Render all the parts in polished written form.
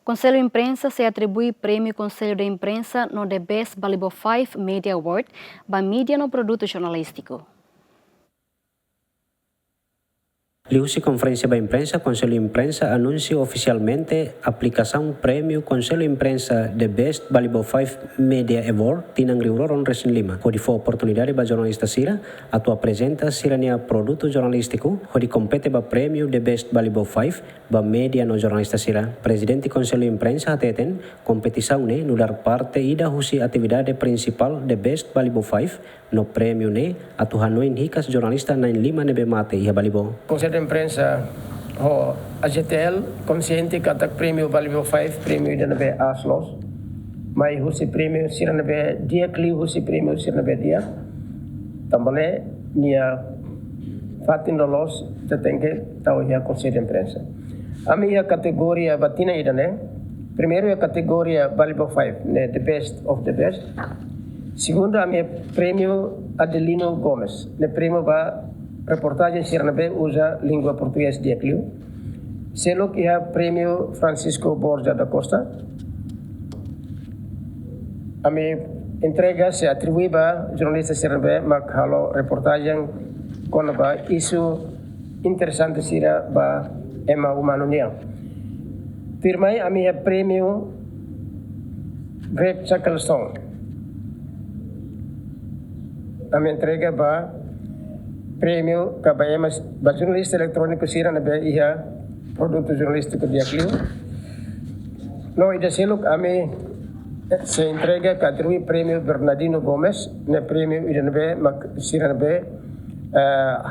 Conselho Imprensa se atribui prêmio Conselho de Imprensa no The Best Balibo 5 Media Award para mídia no produto jornalístico. Liusi Conferência da Imprensa, Conselho Imprensa anuncia oficialmente aplicação prêmio Conselho Imprensa The Best Balibo 5 Media Award tinang riuroron resin lima. Hodi for oportunidade ba jornalista sira atau apresenta sirania produto jornalistico hodi compete ba prêmio The Best Balibo 5 ba media no jornalista sira. Presidente Conselho Imprensa ateten competição ne no dar parte ida husi atividade principal The Best Balibo 5 no prêmio ne atu hanoin hikas jornalista nain lima nebe mate iha Balibo. Conselho de Imprensa ho AGTL consciente katak prêmio Balibo 5 prêmio ida nebe aslos mai husi prêmio sira nebe dia kli husi prêmio sira nebe dia tambale nia fatin lolos tetengke tau ia Conselho de Imprensa ami ia kategoria batina ida ne primeiro ia kategoria Balibo 5 ne the best of the best. Segundo, a minha prêmio Adelino Gomes. Ne prêmio ba reportagem Sirnabe usa língua portuguesa de Acliu. Selo que é prêmio Francisco Borja da Costa. A minha entrega se atribui ba jornalista Sirnabe makhalo reportagem com ba isu interessante sira ba ema humanunia. Firmai a minha prêmio Greg Shackleton. A minha entrega ba prêmio KBM ba jornalista eletrônico sira na ia produto jornalístico de Acliu. No ida seluk ame se entrega ka atribui prêmio Bernardino Gomes ne prêmio ida nabe sira nabe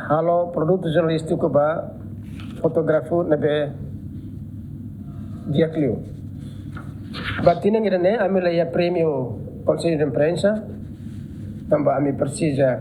halo produto jornalístico ba fotógrafo nabe de Acliu. Batina ida ne ame la ia prêmio Conselho de Imprensa tambah kami precisa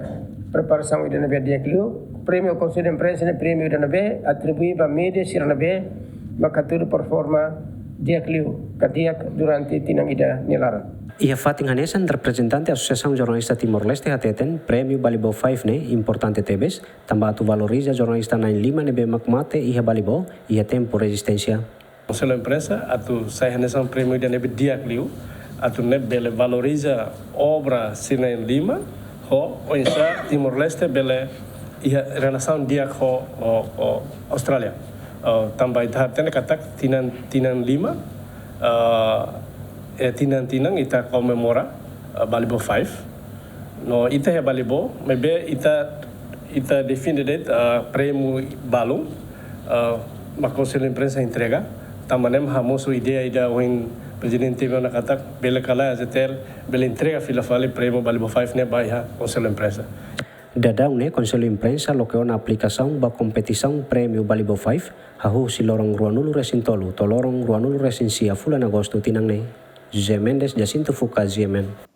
preparação ida nabe dia Acliu prêmio Conselho de Imprensa ne prêmio ida nabe atribui ba media sira nabe makatur performa dia Acliu kadiak durante tinang ida nilaran. Ia Fating Hanesan, representante Associação Jornalista Timor-Leste ateten prêmio Balibo 5 ne importante tebes tambah tu valoriza jornalista nain lima nebe makmate ia Balibo ia tempo resistência. Conselho de Imprensa atu saya Hanesan prêmio ida nabe dia Acliu atu bele valoriza obra sina em Lima ho oinsa Timor-Leste bele ia relação dia ho Austrália tambah ita tene katak tinan Lima tinan ita comemora Balibo 5 no ita ya Balibo mebe ita define det prêmio balum ma Conselho de Imprensa entrega tamanem hamoso ideia ida oin Presidente Ivan Nakatak, bela kala azetel, bela entrega fila fale prêmio Balibo 5 ne baiha Conselho de Imprensa. Dadau ne Conselho de Imprensa lokeona aplicação ba competição prêmio Balibo 5 hahu si lorong ruanulu resin tolu, tolorong ruanulu resin sia fulan agosto tinang ne. José Mendes Jacinto Fuca, GMN.